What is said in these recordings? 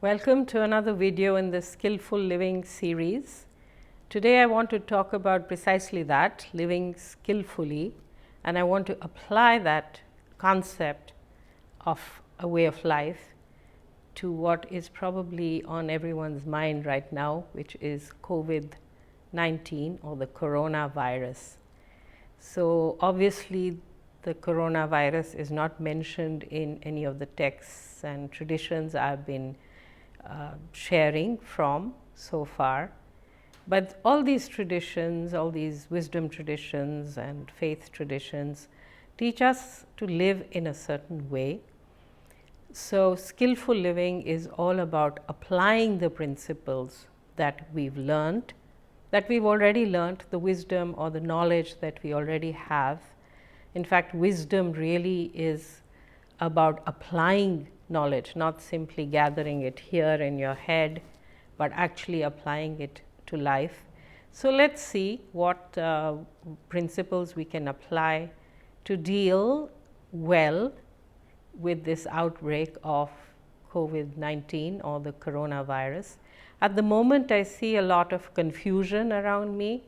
Welcome to another video in the Skillful Living series. Today I want to talk about precisely that, living skillfully, and I want to apply that concept of a way of life to what is probably on everyone's mind right now, which is COVID-19 or the coronavirus. So obviously the coronavirus is not mentioned in any of the texts and traditions I've been sharing from so far. But all these traditions, all these wisdom traditions and faith traditions teach us to live in a certain way. So skillful living is all about applying the principles that we've learned, that we've already learned, the wisdom or the knowledge that we already have. In fact, wisdom really is about applying knowledge, not simply gathering it here in your head, but actually applying it to life. So let's see what principles we can apply to deal well with this outbreak of COVID-19 or the coronavirus. At the moment, I see a lot of confusion around me,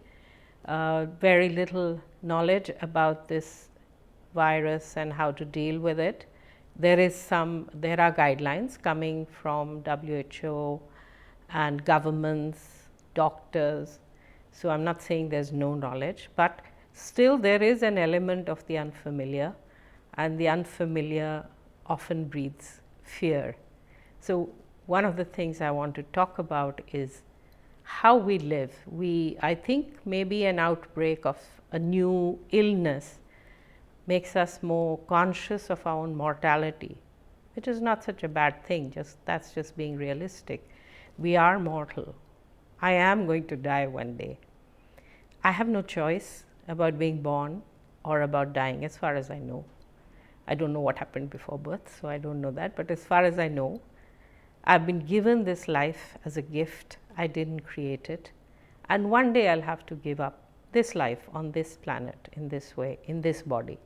very little knowledge about this virus and how to deal with it. There are guidelines coming from WHO and governments, doctors. So I'm not saying there's no knowledge, but still there is an element of the unfamiliar, and the unfamiliar often breeds fear. So one of the things I want to talk about is how we live. I think maybe an outbreak of a new illness makes us more conscious of our own mortality, which is not such a bad thing. That's just being realistic. We are mortal. I am going to die one day. I have no choice about being born or about dying, as far as I know. I don't know what happened before birth, so I don't know that. But as far as I know, I've been given this life as a gift. I didn't create it. And one day I'll have to give up this life on this planet in this way, in this body.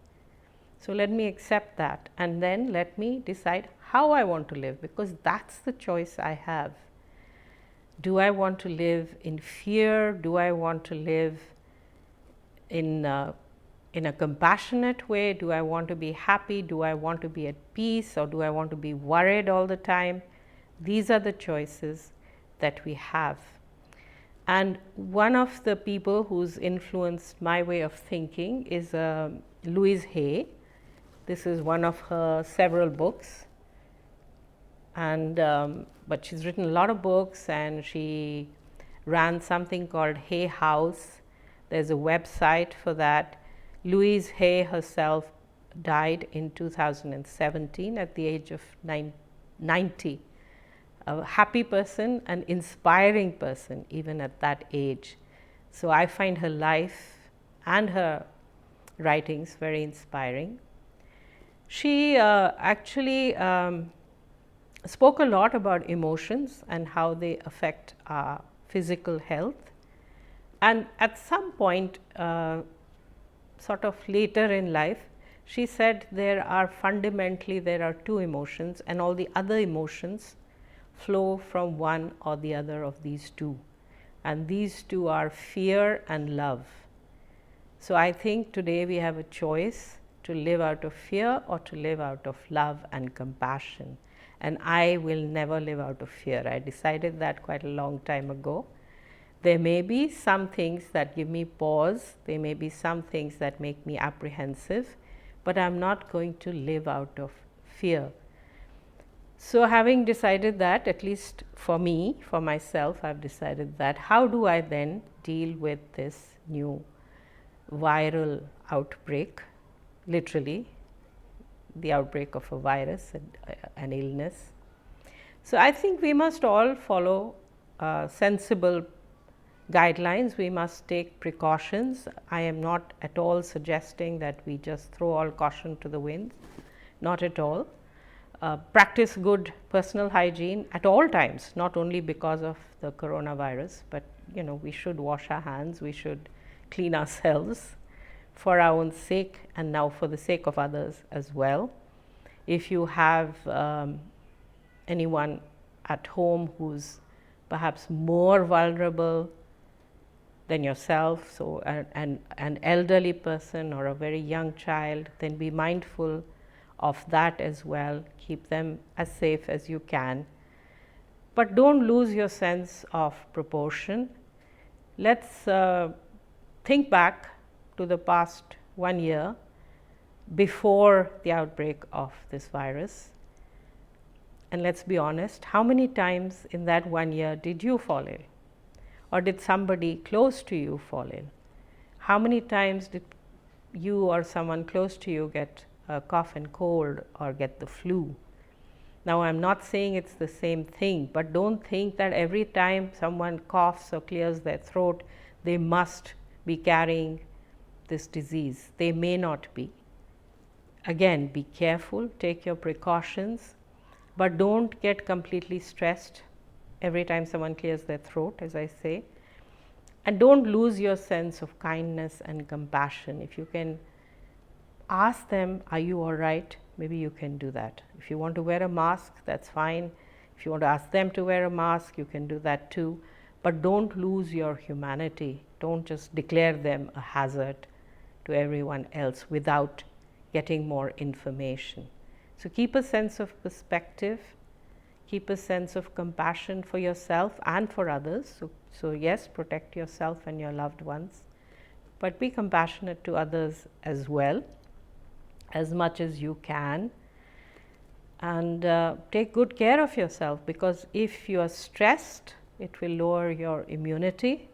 So let me accept that, and then let me decide how I want to live, because that's the choice I have. Do I want to live in fear? Do I want to live in a compassionate way? Do I want to be happy? Do I want to be at peace, or do I want to be worried all the time? These are the choices that we have. And one of the people who's influenced my way of thinking is Louise Hay. This is one of her several books, and but she's written a lot of books, and she ran something called Hay House. There's a website for that. Louise Hay herself died in 2017 at the age of 90. A happy person, an inspiring person even at that age. So I find her life and her writings very inspiring. She actually spoke a lot about emotions and how they affect our physical health. And at some point, sort of later in life, she said there are two emotions, and all the other emotions flow from one or the other of these two. And these two are fear and love. So I think today we have a choice to live out of fear or to live out of love and compassion. And I will never live out of fear. I decided that quite a long time ago. There may be some things that give me pause. There may be some things that make me apprehensive, but I'm not going to live out of fear. So having decided that, at least for me, for myself, I've decided that, how do I then deal with this new viral outbreak? Literally, the outbreak of a virus, an illness. So I think we must all follow sensible guidelines. We must take precautions. I am not at all suggesting that we just throw all caution to the wind, not at all. Practice good personal hygiene at all times, not only because of the coronavirus, but we should wash our hands, we should clean ourselves for our own sake, and now for the sake of others as well. If you have anyone at home who's perhaps more vulnerable than yourself, so an elderly person or a very young child, then be mindful of that as well. Keep them as safe as you can. But don't lose your sense of proportion. Let's think back to the past 1 year before the outbreak of this virus. And let's be honest, how many times in that 1 year did you fall ill? Or did somebody close to you fall ill? How many times did you or someone close to you get a cough and cold or get the flu? Now, I'm not saying it's the same thing, but don't think that every time someone coughs or clears their throat, they must be carrying this disease. They may not be. Again, be careful, take your precautions, but don't get completely stressed every time someone clears their throat, as I say. And don't lose your sense of kindness and compassion. If you can ask them, are you all right? Maybe you can do that. If you want to wear a mask, that's fine. If you want to ask them to wear a mask, you can do that too. But don't lose your humanity. Don't just declare them a hazard to everyone else without getting more information. So keep a sense of perspective. Keep a sense of compassion for yourself and for others. So yes, protect yourself and your loved ones, but be compassionate to others as well, as much as you can. And take good care of yourself, because if you are stressed, it will lower your immunity.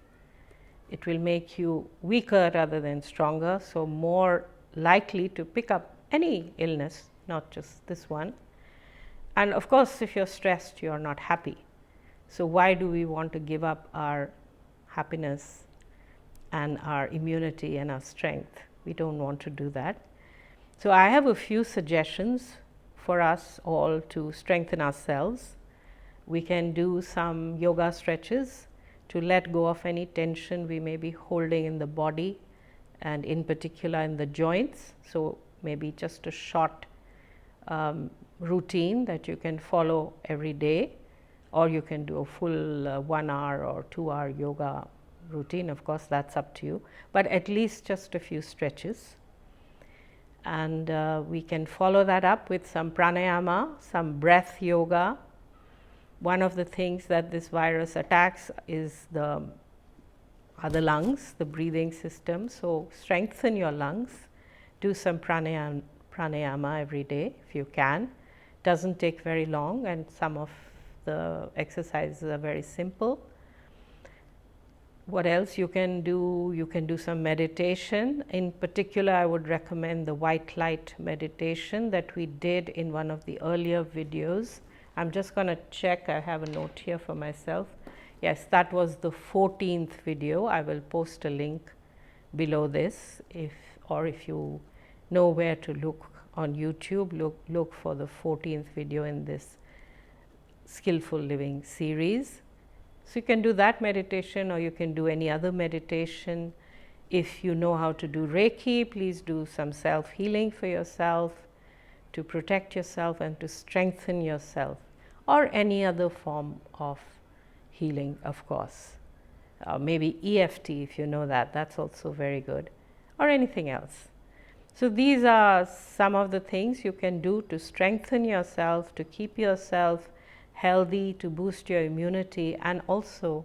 It will make you weaker rather than stronger, so more likely to pick up any illness, not just this one. And of course, if you're stressed, you're not happy. So why do we want to give up our happiness and our immunity and our strength? We don't want to do that. So I have a few suggestions for us all to strengthen ourselves. We can do some yoga stretches to let go of any tension we may be holding in the body, and in particular in the joints. So maybe just a short routine that you can follow every day, or you can do a full 1 hour or 2 hour yoga routine. Of course, that's up to you, but at least just a few stretches. And we can follow that up with some pranayama, some breath yoga. One of the things that this virus attacks is the lungs, the breathing system. So strengthen your lungs. Do some pranayama every day if you can. Doesn't take very long, and some of the exercises are very simple. What else you can do? You can do some meditation. In particular, I would recommend the white light meditation that we did in one of the earlier videos. I'm just going to check. I have a note here for myself. Yes, that was the 14th video. I will post a link below this, if you know where to look on YouTube, look for the 14th video in this Skillful Living series. So you can do that meditation, or you can do any other meditation. If you know how to do Reiki, please do some self-healing for yourself to protect yourself and to strengthen yourself, or any other form of healing, of course. Maybe EFT, if you know that, that's also very good, or anything else. So these are some of the things you can do to strengthen yourself, to keep yourself healthy, to boost your immunity, and also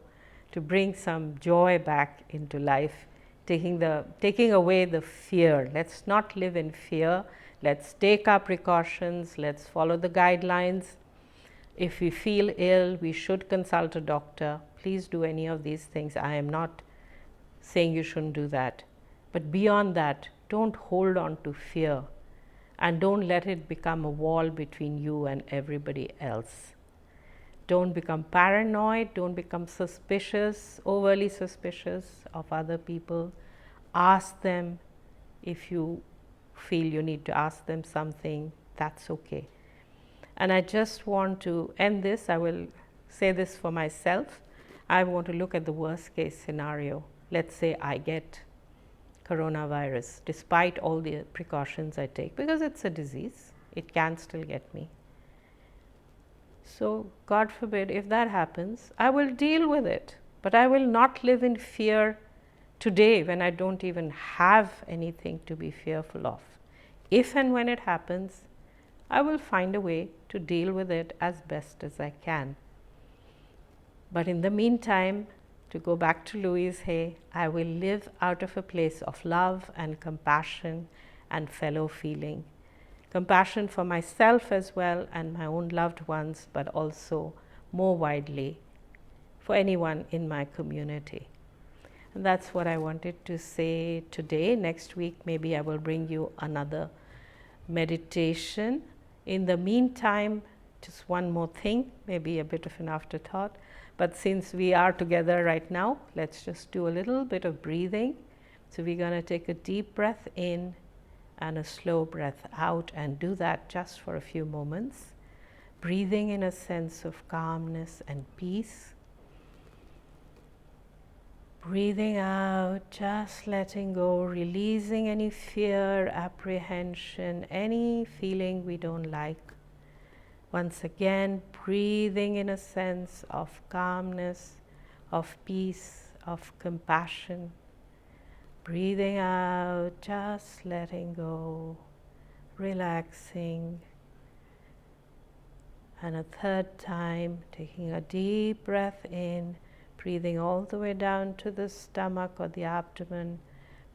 to bring some joy back into life, taking away the fear. Let's not live in fear. Let's take our precautions. Let's follow the guidelines. If we feel ill, we should consult a doctor. Please do any of these things. I am not saying you shouldn't do that. But beyond that, don't hold on to fear, and don't let it become a wall between you and everybody else. Don't become paranoid. Don't become suspicious, overly suspicious of other people. Ask them if you feel you need to ask them something. That's okay. And I just want to end this. I will say this for myself. I want to look at the worst case scenario. Let's say I get coronavirus, despite all the precautions I take, because it's a disease. It can still get me. So, God forbid, if that happens, I will deal with it. But I will not live in fear today when I don't even have anything to be fearful of. If and when it happens, I will find a way to deal with it as best as I can. But in the meantime, to go back to Louise Hay, I will live out of a place of love and compassion and fellow feeling. Compassion for myself as well and my own loved ones, but also more widely for anyone in my community. And that's what I wanted to say today. Next week, maybe I will bring you another meditation. In the meantime, just one more thing, maybe a bit of an afterthought. But since we are together right now, let's just do a little bit of breathing. So we're going to take a deep breath in and a slow breath out, and do that just for a few moments. Breathing in a sense of calmness and peace. Breathing out, just letting go, releasing any fear, apprehension, any feeling we don't like. Once again, breathing in a sense of calmness, of peace, of compassion. Breathing out, just letting go, relaxing. And a third time, taking a deep breath in, breathing all the way down to the stomach or the abdomen,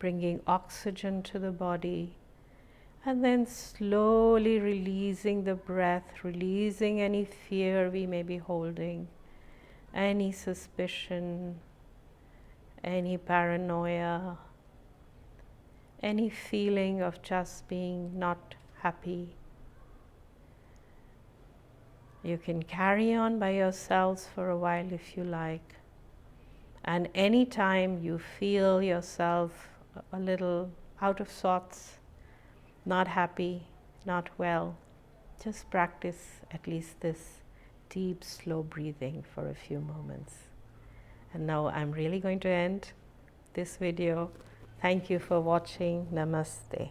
bringing oxygen to the body. And then slowly releasing the breath, releasing any fear we may be holding, any suspicion, any paranoia, any feeling of just being not happy. You can carry on by yourselves for a while if you like. And anytime you feel yourself a little out of sorts, not happy, not well, just practice at least this deep, slow breathing for a few moments. And now I'm really going to end this video. Thank you for watching. Namaste.